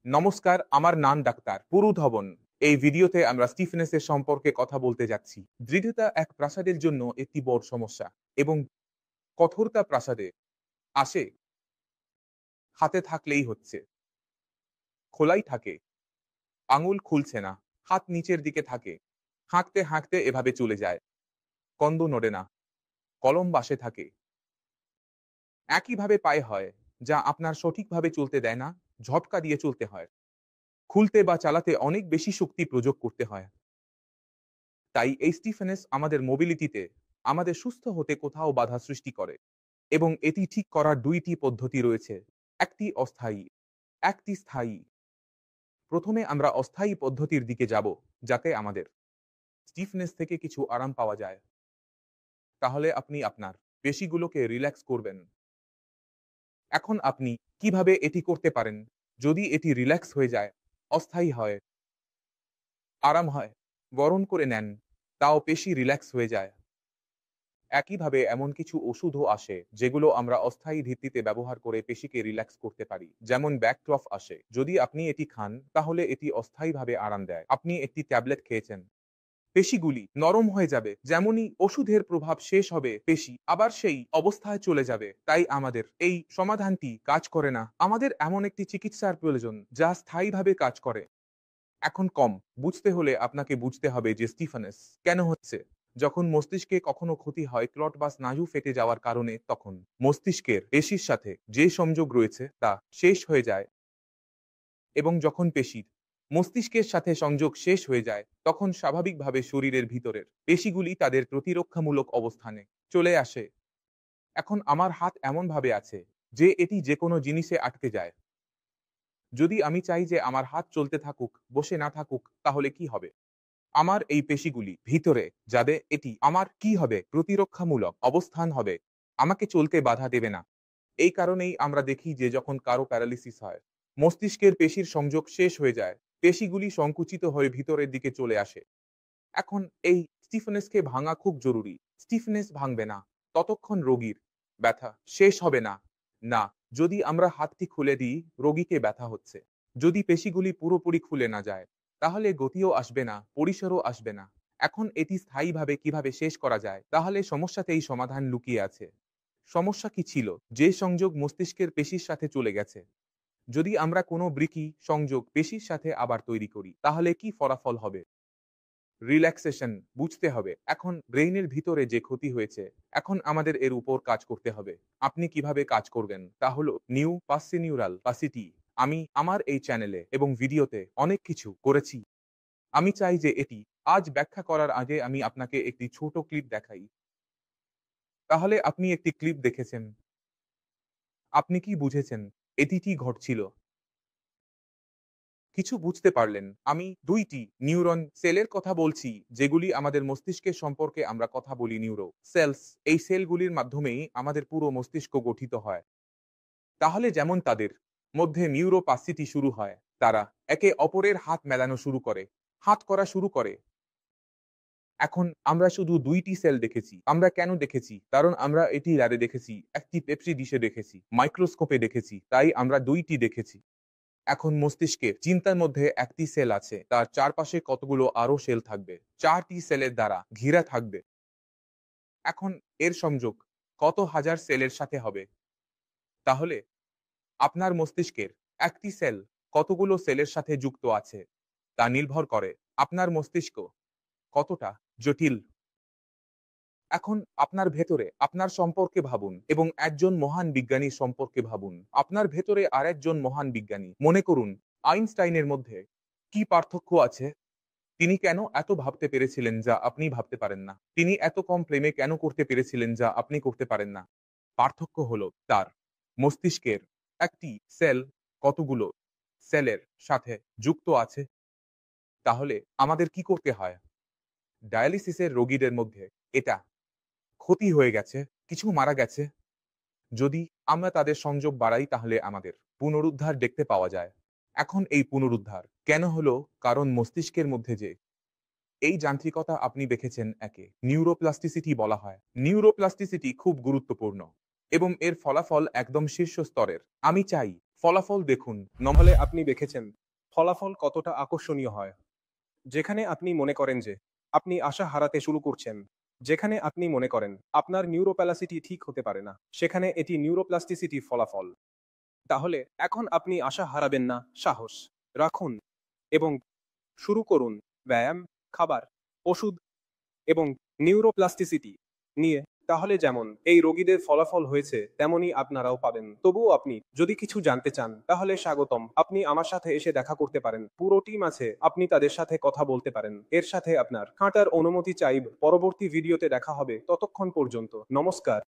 নমস্কার, আমার নাম ডাক্তার পুরুধবন। এই ভিডিওতে আমরা স্টিফনেসের সম্পর্কে কথা বলতে যাচ্ছি। দৃঢ়তা এক প্রাসাদের জন্য একটি বড় সমস্যা এবং কঠোরতা প্রাসাদে আসে হাতে থাকলেই হচ্ছে। খোলাই থাকে, আঙুল খুলছে না, হাত নিচের দিকে থাকে, হাঁকতে হাঁকতে এভাবে চলে যায়, কন্দ নড়ে না, কলম বাসে থাকে। একইভাবে পায়ে হয়, যা আপনার সঠিকভাবে চলতে দেয় না, ঝটকা দিয়ে চলতে হয়। খুলতে বা চালাতে অনেক বেশি শক্তি প্রয়োগ করতে হয়। তাই এই স্টিফনেস আমাদের মোবিলিটিতে, আমাদের সুস্থ হতে কোথাও বাধা সৃষ্টি করে এবং এটি ঠিক করার দুইটি পদ্ধতি রয়েছে, একটি অস্থায়ী, একটি স্থায়ী। প্রথমে আমরা অস্থায়ী পদ্ধতির দিকে যাব, যাতে আমাদের স্টিফনেস থেকে কিছু আরাম পাওয়া যায়। তাহলে আপনি আপনার পেশিগুলোকে রিল্যাক্স করবেন। এখন আপনি কিভাবে এটি করতে পারেন? যদি এটি রিল্যাক্স হয়ে যায়, অস্থায়ী হয়, আরাম হয়, গরম করে নেন, তাও পেশি রিল্যাক্স হয়ে যায়। একইভাবে এমন কিছু ওষুধও আসে যেগুলো আমরা অস্থায়ী ভিত্তিতে ব্যবহার করে পেশিকে রিল্যাক্স করতে পারি, যেমন ব্যাকট্রফ আসে। যদি আপনি এটি খান তাহলে এটি অস্থায়ীভাবে আরাম দেয়। আপনি একটি ট্যাবলেট খেয়েছেন, পেশিগুলি নরম হয়ে যাবে, যেমনই ওষুধের প্রভাব শেষ হবে পেশি আবার সেই অবস্থায় চলে যাবে। তাই আমাদের এই সমাধানটি কাজ করে না। আমাদের এমন একটি চিকিৎসার প্রয়োজন যা স্থায়ীভাবে কাজ করে। এখন কম বুঝতে হলে আপনাকে বুঝতে হবে যে স্টিফনেস কেন হচ্ছে। যখন মস্তিষ্কে কখনো ক্ষতি হয় ক্লট বা স্নায়ু ফেটে যাওয়ার কারণে, তখন মস্তিষ্কের পেশির সাথে যে সংযোগ রয়েছে তা শেষ হয়ে যায় এবং যখন পেশির মস্তিষ্কের সাথে সংযোগ শেষ হয়ে যায়, তখন স্বাভাবিকভাবে শরীরের ভিতরের পেশিগুলি তাদের প্রতিরক্ষামূলক অবস্থানে চলে আসে। এখন আমার হাত এমন ভাবে আছে যে এটি যে কোনো জিনিসে আটকে যায়। যদি আমি চাই যে আমার হাত চলতে থাকুক, বসে না থাকুক, তাহলে কি হবে? আমার এই পেশিগুলি ভিতরে যাবে, এটি আমার কি হবে? প্রতিরক্ষামূলক অবস্থান হবে, আমাকে চলতে বাধা দেবে না। এই কারণেই আমরা দেখি যে যখন কারো প্যারালিসিস হয়, মস্তিষ্কের পেশির সংযোগ শেষ হয়ে যায়, পেশিগুলি সংকুচিত হয়ে ভিতরের দিকে চলে আসে। এখন এই স্টিফনেসকে ভাঙা খুব জরুরি। স্টিফনেস ভাঙবে না ততক্ষণ রোগীর ব্যথা শেষ হবে না। না, যদি আমরা হাতটি খুলে দিই, রোগীকে ব্যথা হচ্ছে। যদি পেশিগুলি পুরোপুরি খুলে না যায়, তাহলে গতিও আসবে না, পরিসরও আসবে না। এখন এটি স্থায়ীভাবে কিভাবে শেষ করা যায়? তাহলে সমস্যাতেই সমাধান লুকিয়ে আছে। সমস্যা কি ছিল? যে সংযোগ মস্তিষ্কের পেশির সাথে চলে গেছে, যদি আমরা কোনো ব্রিকি সংযোগ পেশির সাথে আবার তৈরি করি, তাহলে কি ফলাফল হবে? রিল্যাক্সেশন বুঝতে হবে। এখন ব্রেইনের ভিতরে যে ক্ষতি হয়েছে, এখন আমাদের এর উপর কাজ করতে হবে। আপনি কিভাবে কাজ করবেন তা হলো নিউ পাসিনিউরাল পাসিটি। আমি আমার এই চ্যানেলে এবং ভিডিওতে অনেক কিছু করেছি। আমি চাই যে এটি আজ ব্যাখ্যা করার আগে আমি আপনাকে একটি ছোট ক্লিপ দেখাই। তাহলে আপনি একটি ক্লিপ দেখেছেন, আপনি কি বুঝেছেন? এটি কি ঘটছিল? কিছু বুঝতে পারলেন? আমি ২টি নিউরন সেলের কথা বলছি, যেগুলি আমাদের মস্তিষ্কের সম্পর্কে আমরা কথা বলি নিউরো সেলস। এই সেলগুলির মাধ্যমেই আমাদের পুরো মস্তিষ্ক গঠিত হয়। তাহলে যেমন তাদের মধ্যে নিউরোপ্লাস্টিসিটি শুরু হয়, তারা একে অপরের হাত মেলানো শুরু করে, হাত করা শুরু করে। এখন আমরা শুধু ২টি সেল দেখেছি। আমরা কেন দেখেছি? কারণ আমরা এটি ল্যাবে দেখেছি, একটি পেপসি ডিশে দেখেছি, মাইক্রোস্কোপে দেখেছি, তাই আমরা ২টি দেখেছি। এখন মস্তিষ্কে চিন্তার মধ্যে একটি সেল আছে, তার চারপাশে কতগুলো আরো সেল থাকবে, 4টি সেলের দ্বারা ঘিরা থাকবে। এখন এর সংযোগ কত হাজার সেলের সাথে হবে? তাহলে আপনার মস্তিষ্কের একটি সেল কতগুলো সেলের সাথে যুক্ত আছে তা নির্ভর করে আপনার মস্তিষ্ক কতটা জটিল। এখন আপনার ভেতরে আপনার সম্পর্কে ভাবুন এবং একজন মহান বিজ্ঞানীর সম্পর্কে ভাবুন। আপনার ভেতরে আরেকজন মহান বিজ্ঞানী। মনে করুন আইনস্টাইনের মধ্যে কি পার্থক্য আছে? তিনি কেন এত ভাবতে পেরেছিলেন যা আপনি ভাবতে পারেন না? তিনি এত কম প্রেমে কেন করতে পেরেছিলেন যা আপনি করতে পারেন না? পার্থক্য হলো তার মস্তিষ্কের একটি সেল কতগুলো সেলের সাথে যুক্ত আছে। তাহলে আমাদের কি করতে হয়? ডায়ালিসিসের রোগীদের মধ্যে এটা ক্ষতি হয়ে গেছে, কিছু মারা গেছে। যদি আমরা তাদের সংযোগ বাড়াই, তাহলে আমাদের পুনরুদ্ধার দেখতে পাওয়া যায়। এখন এই পুনরুদ্ধার কেন হলো? কারণ মস্তিষ্কের মধ্যে যে এই যান্ত্রিকতা আপনি দেখেছেন, একে নিউরোপ্লাস্টিসিটি বলা হয়। নিউরোপ্লাস্টিসিটি খুব গুরুত্বপূর্ণ এবং এর ফলাফল একদম শীর্ষ স্তরের। আমি চাই ফলাফল দেখুন। তাহলে আপনি দেখেছেন ফলাফল কতটা আকর্ষণীয় হয়। যেখানে আপনি মনে করেন যে আপনি আশা হারাতে শুরু করছেন, যেখানে আপনি মনে করেন আপনার নিউরোপ্লাসিটি ঠিক হতে পারে না, সেখানে এটি নিউরোপ্লাস্টিসিটি ফলাফল। তাহলে এখন আপনি আশা হারাবেন না, সাহস রাখুন এবং শুরু করুন ব্যায়াম, খাবার, ওষুধ এবং নিউরোপ্লাস্টিসিটি নিয়ে। তাহলে যেমন এই রোগীদের ফলাফল হয়েছে তেমনই আপনারাও পাবেন। তবুও আপনি যদি কিছু জানতে চান তাহলে স্বাগতম, আপনি আমার সাথে এসে দেখা করতে পারেন। পুরো টিম আছে, আপনি তাদের সাথে কথা বলতে পারেন। এর সাথে আপনার হাঁটার অনুমতি চাইব। পরবর্তী ভিডিওতে দেখা হবে, ততক্ষণ পর্যন্ত নমস্কার।